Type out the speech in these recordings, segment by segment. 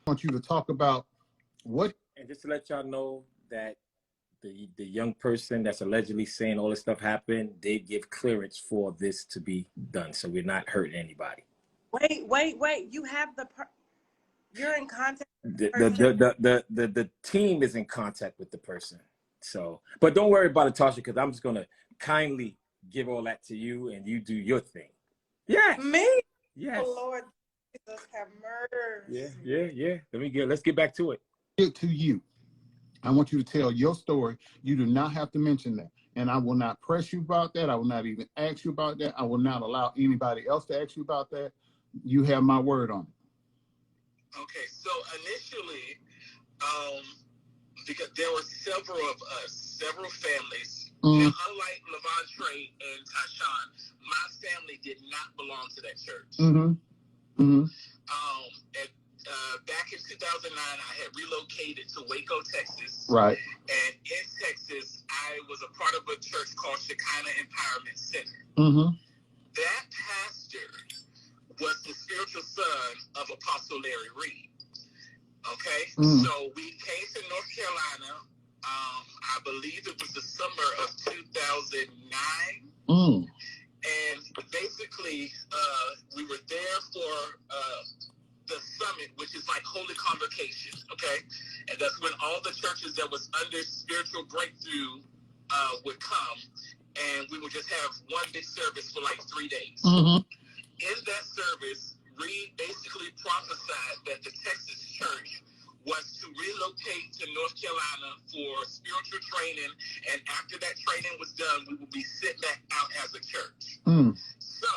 want you to talk about what. And just to let y'all know that the young person that's allegedly saying all this stuff happened, they give clearance for this to be done. So we're not hurting anybody. Wait. You have you're in contact with the team is in contact with the person. So, but don't worry about it, Tasha, because I'm just going to kindly give all that to you and you do your thing. Yes. Me? Yes. Oh, Lord Jesus, have mercy. Yeah. Let's get back to it. To you. I want you to tell your story. You do not have to mention that. And I will not press you about that. I will not even ask you about that. I will not allow anybody else to ask you about that. You have my word on it. Okay, so initially, because there were several of us, several families. Now, unlike Levontre and Tashawn, my family did not belong to that church. Back in 2009, I had relocated to Waco, Texas. Right. And in Texas, I was a part of a church called Shekinah Empowerment Center. That pastor was the spiritual son of Apostle Larry Reid. Okay? So we came to North Carolina. I believe it was the summer of 2009. And basically, we were there for the summit, which is like Holy Convocation, okay? And that's when all the churches that was under spiritual breakthrough would come, and we would just have one big service for like 3 days. In that service, Reid basically prophesied that the Texas church was to relocate to North Carolina for spiritual training, and after that training was done, we would be sent back out as a church. So,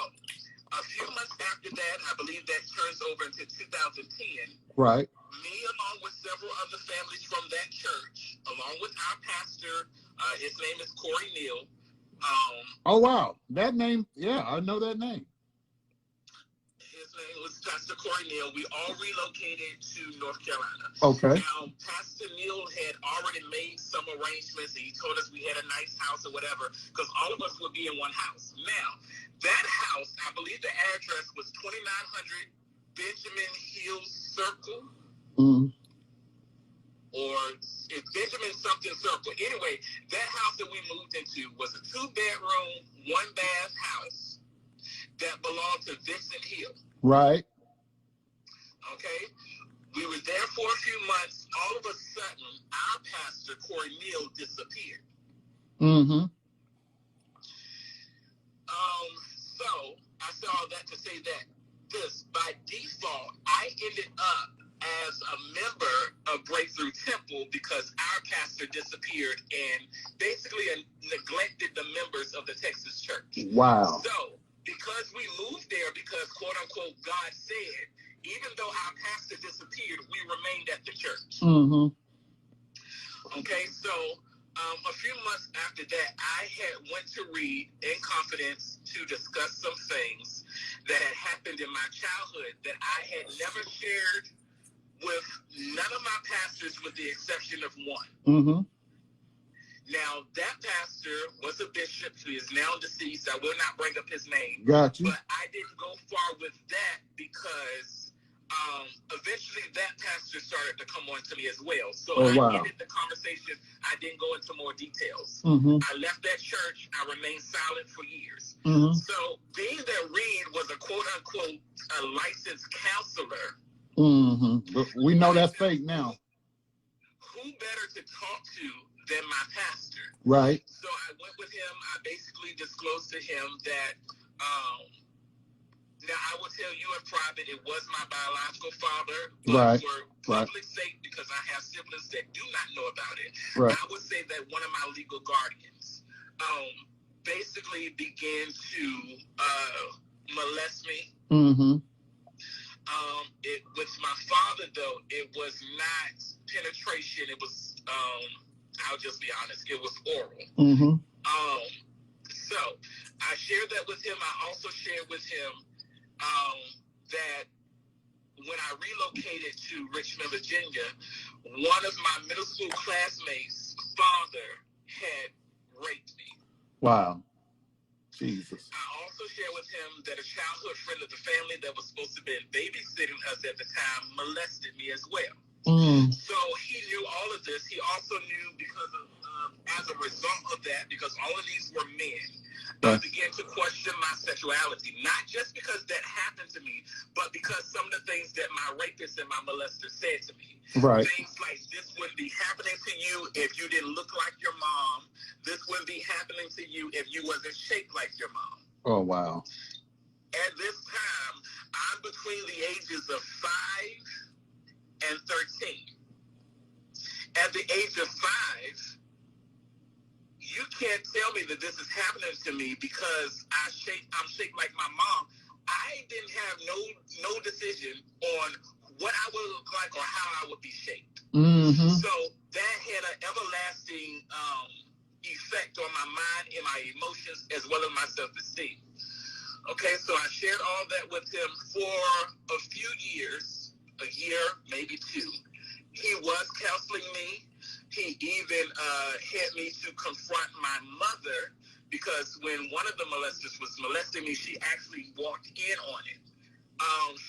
a few months after that, I believe that turns over into 2010. Right. Me, along with several other families from that church, along with our pastor, his name is Corey Neal. Oh, wow. That name, yeah, I know that name. His name was Pastor Corey Neal. We all relocated to North Carolina. Okay. Now, Pastor Neal had already made some arrangements. He told us we had a nice house or whatever, because all of us would be in one house. Now, that house, I believe the address was 2900 Benjamin Hill Circle. Or it's Benjamin something Circle. Anyway, that house that we moved into was a 2-bedroom, 1-bath house that belonged to Vincent Hill. Right. Okay? We were there for a few months. All of a sudden, our pastor, Corey Neal, disappeared. So I said all that to say that this, by default, I ended up as a member of Breakthrough Temple because our pastor disappeared and basically neglected the members of the Texas church. Wow. So because we moved there because, quote unquote, God said, even though our pastor disappeared, we remained at the church. Okay, so a few months after that, I had went to Reid in confidence to discuss some things that had happened in my childhood that I had never shared with none of my pastors with the exception of one. Now, that pastor was a bishop who is now deceased. I will not bring up his name. Got you. But I didn't go far with that because eventually that pastor started to come on to me as well. So I ended the conversation. I didn't go into more details. I left that church. I remained silent for years. So being that Reid was a quote-unquote a licensed counselor. But we know that's fake now. Who better to talk to than my pastor? Right. So I went with him. I basically disclosed to him that now, I will tell you in private, it was my biological father, but for public sake, because I have siblings that do not know about it, I would say that one of my legal guardians basically began to molest me. With my father, though, it was not penetration. It was, I'll just be honest, it was oral. So I shared that with him. I also shared with him that when I relocated to Richmond, Virginia, one of my middle school classmates' father had raped me. Wow. Jesus. I also shared with him that a childhood friend of the family that was supposed to have been babysitting us at the time molested me as well. So he knew all of this. He also knew because of, as a result of that, because all of these were men, I began to question my sexuality. Not just because that happened to me, but because some of the things that my rapist and my molester said to me. Right. Things like, this wouldn't be happening to you if you didn't look like your mom. This wouldn't be happening to you if you wasn't shaped like your mom. Oh, wow. At this time, I'm between the ages of 5 and 13. At the age of 5, you can't tell me that this is happening to me because I'm shaped like my mom. I didn't have no decision on what I would look like or how I would be shaped. So that had an everlasting effect on my mind and my emotions as well as my self-esteem. Okay, so I shared all that with him for a few years, a year, maybe 2. He was counseling me. He even had me to confront my mother because when one of the molesters was molesting me, she actually walked in on it.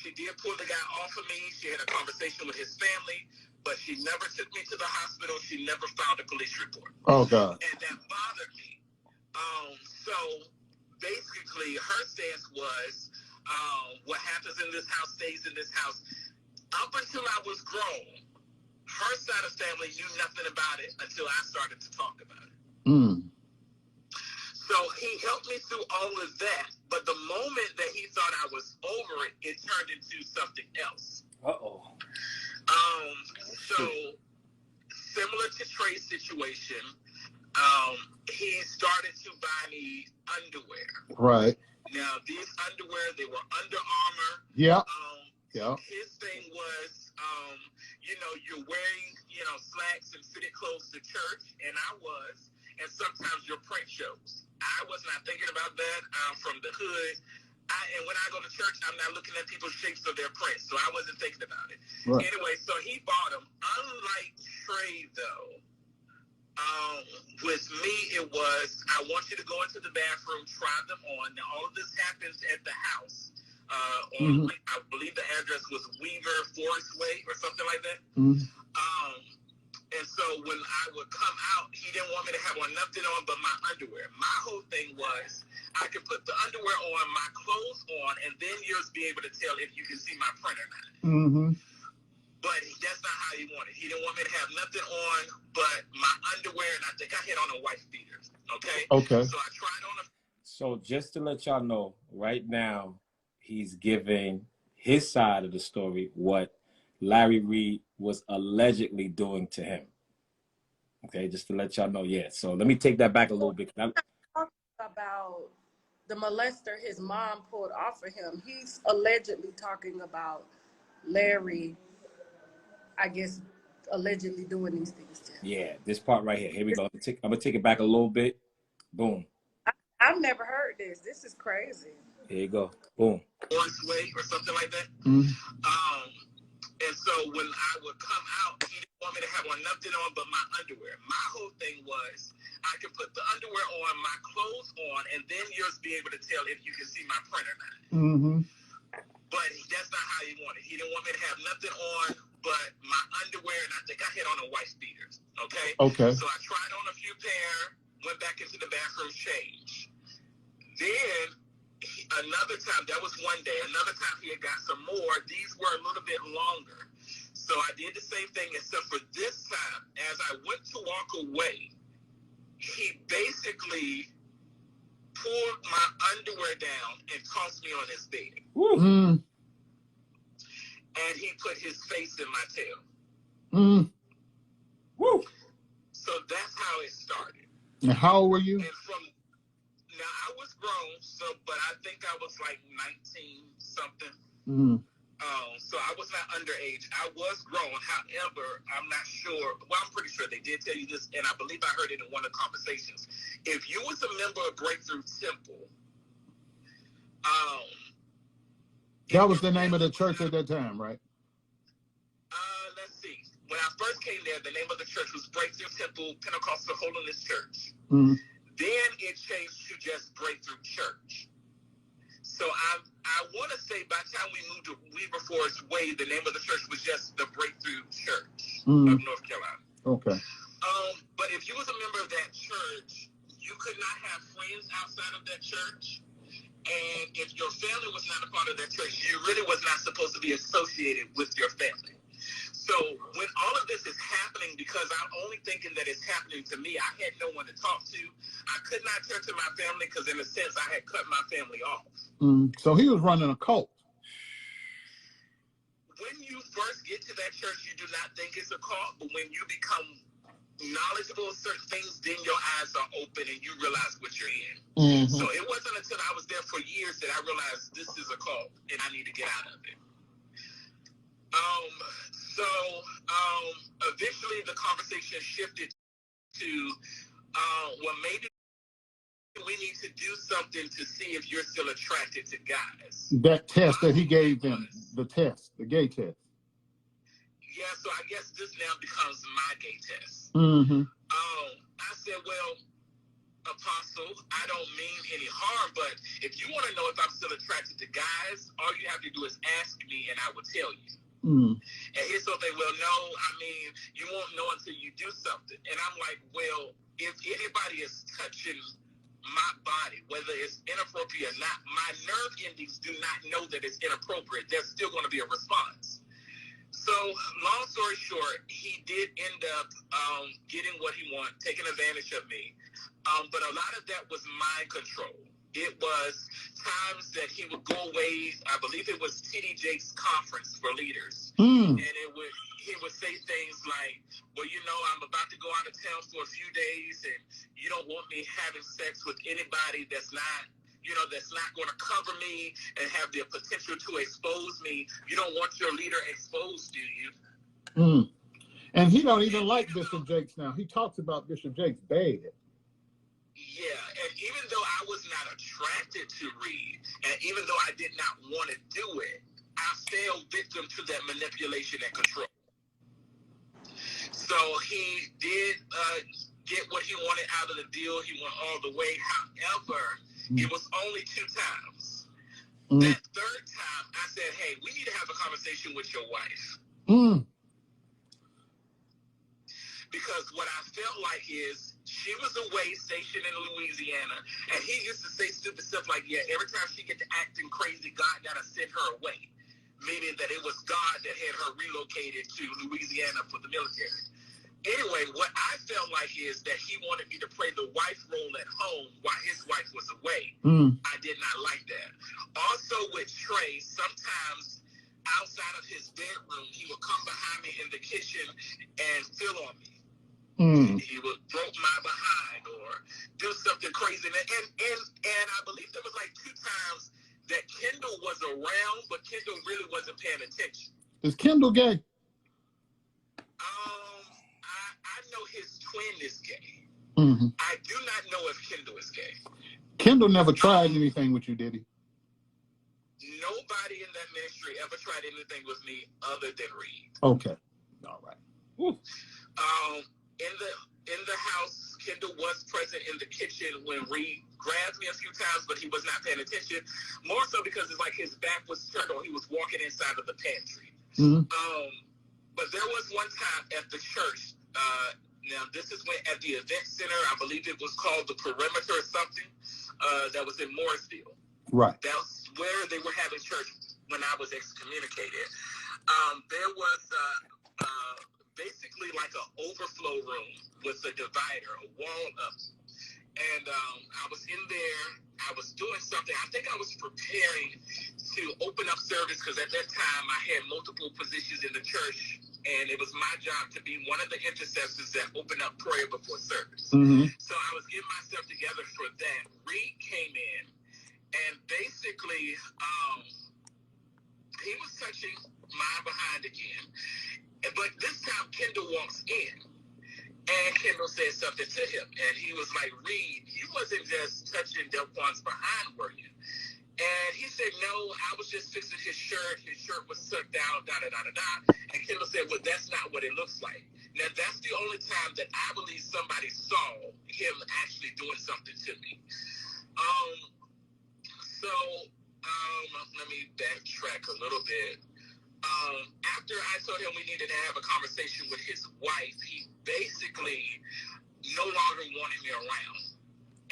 She did pull the guy off of me. She had a conversation with his family, but she never took me to the hospital. She never found a police report. Oh, God. And that bothered me. So basically, her stance was, what happens in this house stays in this house. Up until I was grown, her side of family knew nothing about it until I started to talk about it. So he helped me through all of that. But the moment that he thought I was over it, it turned into something else. So similar to Trey's situation, he started to buy me underwear. Right. Now, these underwear, they were Under Armour. Yeah. His thing was, you're wearing, slacks and fitted clothes to church, and I was, and sometimes your print shows. I was not thinking about that. I'm from the hood. And when I go to church, I'm not looking at people's shapes of their prints, so I wasn't thinking about it. Right. Anyway, so he bought them. Unlike Trey, though, with me, it was, I want you to go into the bathroom, try them on. Now, all of this happens at the house. I believe the address was Weaver Forest Way or something like that. And so when I would come out, he didn't want me to have on nothing on but my underwear. My whole thing was, I could put the underwear on, my clothes on, and then you'll be able to tell if you can see my print or not. But that's not how he wanted. He didn't want me to have nothing on but my underwear, and I think I had on a white beater. Okay? So I tried on a... So just to let y'all know, right now, he's giving his side of the story, what Larry Reid was allegedly doing to him. Okay, just to let y'all know. Yeah, so let me take that back a little bit. I'm talking about the molester his mom pulled off of him. He's allegedly talking about Larry, I guess, allegedly doing these things to him. Yeah, this part right here. Here we go. I'm going to take it back a little bit. Boom. I've never heard this. This is crazy. Here you go. Boom. Way or something like that. And so when I would come out, he didn't want me to have on nothing on but my underwear. My whole thing was, I could put the underwear on, my clothes on, and then you'll be able to tell if you can see my print or not. But that's not how he wanted. He didn't want me to have nothing on but my underwear, and I think I had on a white beater. Okay? So I tried on a few pair, went back into the bathroom, changed. Then another time, that was one day. Another time he had got some more. These were a little bit longer. So I did the same thing, except for this time, as I went to walk away, he basically pulled my underwear down and tossed me on his bed. And he put his face in my tail. So that's how it started. And how old were you? And now I was grown, but I think I was like 19 something. So I was not underage. I was grown. However, I'm not sure. Well, I'm pretty sure they did tell you this, and I believe I heard it in one of the conversations. If you was a member of Breakthrough Temple, that was the name of the church at that time, right? Let's see. When I first came there, the name of the church was Breakthrough Temple Pentecostal Holiness Church. Then it changed to just Breakthrough Church. So I want to say by the time we moved to Weaver Forest Way, the name of the church was just the Breakthrough Church of North Carolina. Okay. But if you was a member of that church, you could not have friends outside of that church. And if your family was not a part of that church, you really was not supposed to be associated with your family. So when all of this is happening, because I'm only thinking that it's happening to me, I had no one to talk to. I could not turn to my family because in a sense I had cut my family off. So he was running a cult. When you first get to that church, you do not think it's a cult, but when you become knowledgeable of certain things, then your eyes are open and you realize what you're in. So it wasn't until I was there for years that I realized this is a cult and I need to get out of it. Eventually the conversation shifted to, well, maybe we need to do something to see if you're still attracted to guys. That test that he gave them, the gay test. Yeah, so I guess this now becomes my gay test. I said, well, Apostle, I don't mean any harm, but if you want to know if I'm still attracted to guys, all you have to do is ask me and I will tell you. And he's so they, well, no, I mean, you won't know until you do something. And I'm like, well, if anybody is touching my body, whether it's inappropriate or not, my nerve endings do not know that it's inappropriate. There's still going to be a response. So, long story short, he did end up getting what he wanted, taking advantage of me. But a lot of that was mind control. It was times that he would go away. I believe it was T.D. Jakes' conference for leaders. And he would say things like, well, you know, I'm about to go out of town for a few days and you don't want me having sex with anybody that's not, you know, that's not going to cover me and have the potential to expose me. You don't want your leader exposed, do you? And he don't even like Bishop Jakes now. He talks about Bishop Jakes bad. Yeah, and even though I was not attracted to Reid, and even though I did not want to do it, I fell victim to that manipulation and control. So he did get what he wanted out of the deal. He went all the way. However, it was only 2 times. That third time, I said, hey, we need to have a conversation with your wife. Because what I felt like is she was away stationed in Louisiana, and he used to say stupid stuff like, yeah, every time she get to acting crazy, God got to send her away. Meaning that it was God that had her relocated to Louisiana for the military. Anyway, what I felt like is that he wanted me to play the wife role at home while his wife was away. I did not like that. Also with Trey, sometimes outside of his bedroom, he would come behind me in the kitchen and fill on me. He would broke my behind or do something crazy. And I believe there was like 2 times that Kendall was around, but Kendall really wasn't paying attention. Is Kendall gay? I know his twin is gay. I do not know if Kendall is gay. Kendall never tried anything with you, did he? Nobody in that ministry ever tried anything with me other than Reid. Okay. All right. In the house, Kendall was present in the kitchen when Reid grabbed me a few times, but he was not paying attention. More so because it's like his back was turned on. He was walking inside of the pantry. But there was one time at the church. Now, this is when at the event center, I believe it was called the Perimeter or something, that was in Morrisville. Right. That's where they were having church when I was excommunicated. There was basically like an overflow room with a divider, a wall up. And I was in there. I was doing something. I think I was preparing to open up service because at that time I had multiple positions in the church. And it was my job to be one of the intercessors that opened up prayer before service. So I was getting myself together for that. Reid came in, and basically, he was touching my behind again. But this time, Kendall walks in, and Kendall said something to him. And he was like, Reid, you wasn't just touching Delquan's behind, were you? And he said, no, I was just fixing his shirt. His shirt was tucked down, da-da-da-da-da. And Kendall said, well, that's not what it looks like. Now, that's the only time that I believe somebody saw him actually doing something to me. Let me backtrack a little bit. After I told him we needed to have a conversation with his wife, he basically no longer wanted me around.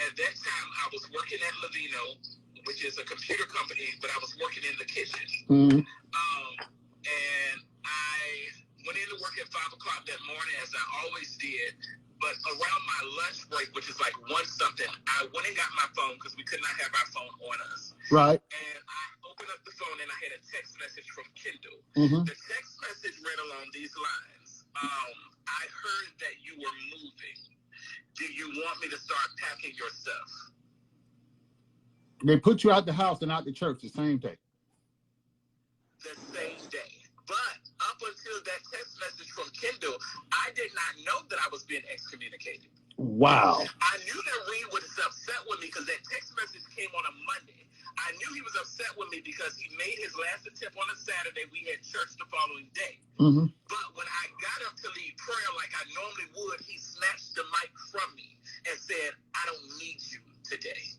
At that time, I was working at Levino, which is a computer company, but I was working in the kitchen. Mm-hmm. And I went into work at 5 o'clock that morning, as I always did. But around my lunch break, which is like 1 something, I went and got my phone because we could not have our phone on us. Right. And I opened up the phone and I had a text message from Kendall. Mm-hmm. The text message read along these lines. I heard that you were moving. Do you want me to start packing your stuff? They put you out the house and out the church the same day. The same day. But up until that text message from Kendall, I did not know that I was being excommunicated. Wow. I knew that Reid was upset with me because that text message came on a Monday. I knew he was upset with me because he made his last attempt on a Saturday. We had church the following day. Mm-hmm. But when I got up to lead prayer like I normally would, he snatched the mic from me and said, I don't need you today.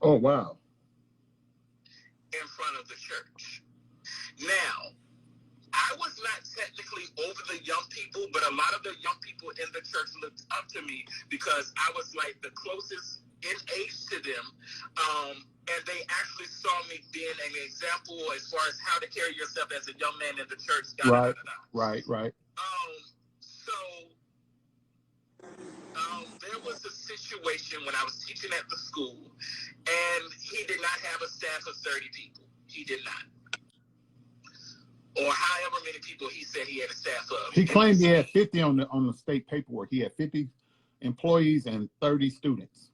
Oh, wow. In front of the church. Now, I was not technically over the young people, but a lot of the young people in the church looked up to me because I was like the closest in age to them. And they actually saw me being an example as far as how to carry yourself as a young man in the church. Right. There was a situation when I was teaching at the school, and he did not have a staff of 30 people. He did not. Or however many people he said he had a staff of. He claimed he had 50 on the state paperwork. He had 50 employees and 30 students.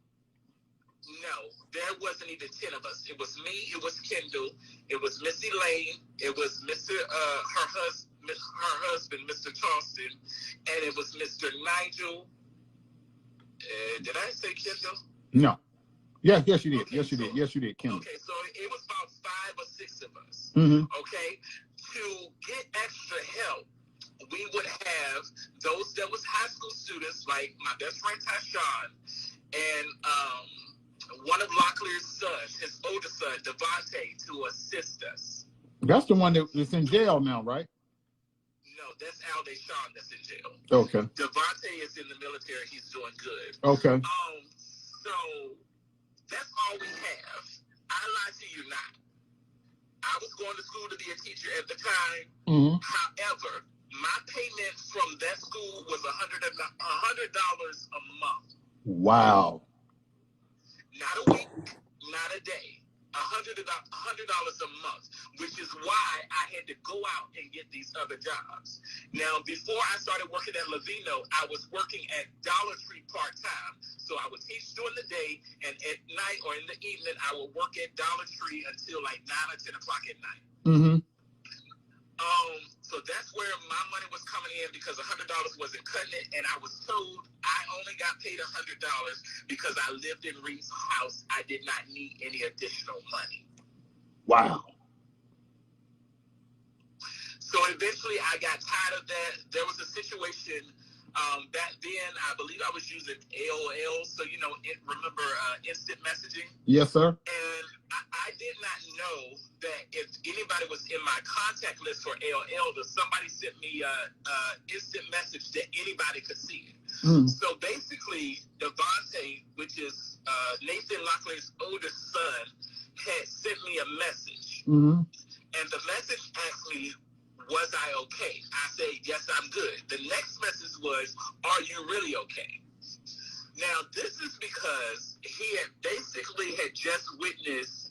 No, there wasn't even 10 of us. It was me, it was Kendall, it was Missy Lane, it was Mr. Her husband, Mr. Charleston, and it was Mr. Nigel. Did I say Kendall? No. Yes, you did. Okay, yes, you did, Kendall. Okay, so it was about 5 or 6 of us. Mm-hmm. Okay, to get extra help, we would have those that was high school students, like my best friend Tyshawn, and one of Locklear's sons, his older son, Devontae, to assist us. That's the one that's in jail now, right? No, that's Al Deshawn that's in jail. Okay. Devontae is in the military. He's doing good. Okay. So that's all we have. I lie to you not. I was going to school to be a teacher at the time. Mm-hmm. However, my payment from that school was $100 a month. Wow. Not a week, not a day. $100 a month, which is why I had to go out and get these other jobs. Now, before I started working at Levino, I was working at Dollar Tree part-time. So I would teach during the day, and at night or in the evening, I would work at Dollar Tree until like 9 or 10 o'clock at night. Mm-hmm. So that's where my money was coming in because $100 wasn't cutting it, and I was told I only got paid $100 because I lived in Reid's house. I did not need any additional money. Wow. So eventually I got tired of that. There was a situation back then, I believe I was using AOL, so remember instant messaging? Yes, sir. And I did not know that if anybody was in my contact list for AOL, that somebody sent me instant message that anybody could see it. Mm. So basically, Devontae, which is Nathan Locklear's oldest son, had sent me a message. Mm-hmm. And the message asked me, was I okay? I said, yes, I'm good. The next message was, are you really okay? Now, this is because he had basically just witnessed,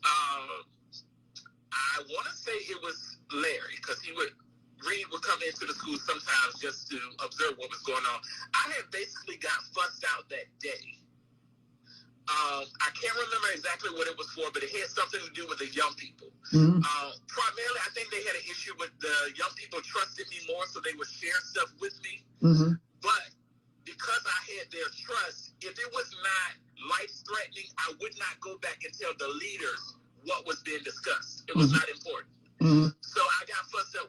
I want to say it was Larry, because Reid would come into the school sometimes just to observe what was going on. I had basically got fussed out that day. I can't remember exactly what it was for, but it had something to do with the young people. Mm-hmm. Primarily, I think they had an issue with the young people trusted me more, so they would share stuff with me. Mm-hmm. But because I had their trust, if it was not life-threatening, I would not go back and tell the leaders what was being discussed. It was not important. Mm-hmm. So I got fussed out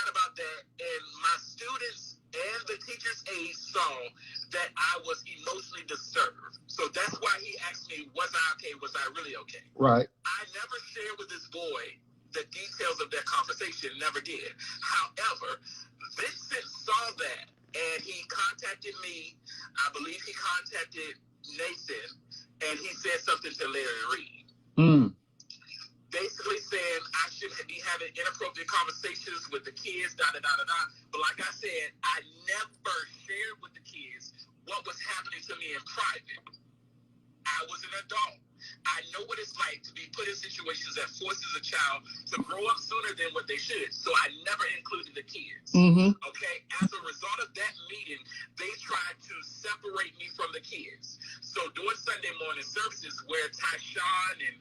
about that, and my students and the teacher's aide saw that I was emotionally disturbed. So that's why he asked me, was I okay? Was I really okay? Right. I never shared with this boy the details of that conversation, never did. However, Vincent saw that and he contacted me. I believe he contacted Nathan, and he said something to Larry Reid. Basically saying I shouldn't be having inappropriate conversations with the kids, But like I said, I never shared with the kids what was happening to me in private. I was an adult. I know what it's like to be put in situations that forces a child to grow up sooner than what they should. So I never included the kids. Okay? As a result of that meeting, they tried to separate me from the kids. So during Sunday morning services where Tyshawn and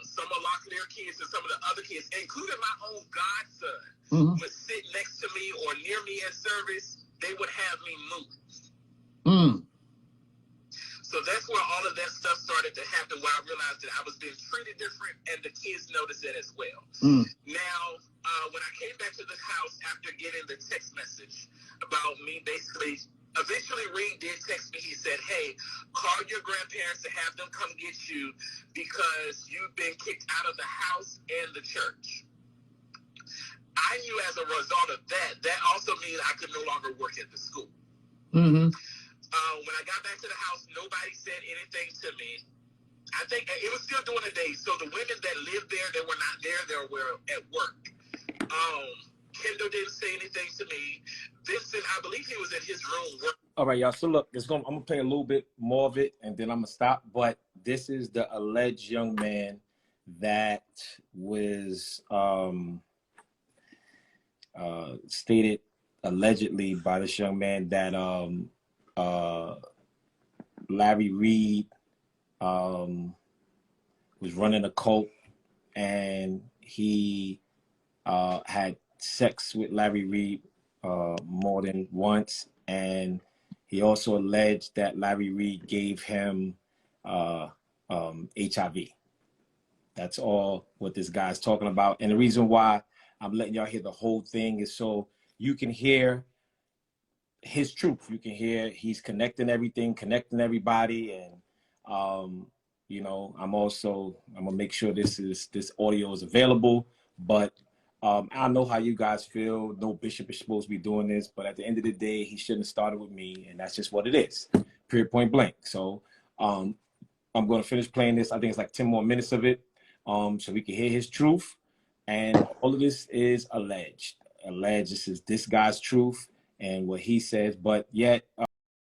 some of Locklear kids and some of the other kids, including my own godson, would sit next to me or near me in service, they would have me move. So that's where all of that stuff started to happen, where I realized that I was being treated different, and the kids noticed that as well. Now, when I came back to the house after getting the text message about me, basically, eventually Reid did text me. He said, hey, call your grandparents to have them come get you because you've been kicked out of the house and the church. I knew as a result of that, that also means I could no longer work at the school. When I got back to the house, nobody said anything to me. I think it was still during the day, so the women that lived there, they were not there. They were at work. Kendall didn't say anything to me. Vincent, I believe he was in his room working. All right, y'all. So look, I'm gonna play a little bit more of it, and then I'm gonna stop. But this is the alleged young man that was stated allegedly by this young man that Larry Reid was running a cult, and he had sex with Larry Reid more than once, and he also alleged that Larry Reid gave him HIV. That's all what this guy's talking about. And the reason why I'm letting y'all hear the whole thing is so you can hear his truth. You can hear he's connecting everything, connecting everybody. And, you know, I'm gonna make sure this audio is available, but I know how you guys feel. No bishop is supposed to be doing this, but at the end of the day, he shouldn't have started with me, and that's just what it is, period, point blank. So I'm going to finish playing this. I think it's like 10 more minutes of it, so we can hear his truth. And all of this is alleged. This is this guy's truth and what he says, but yet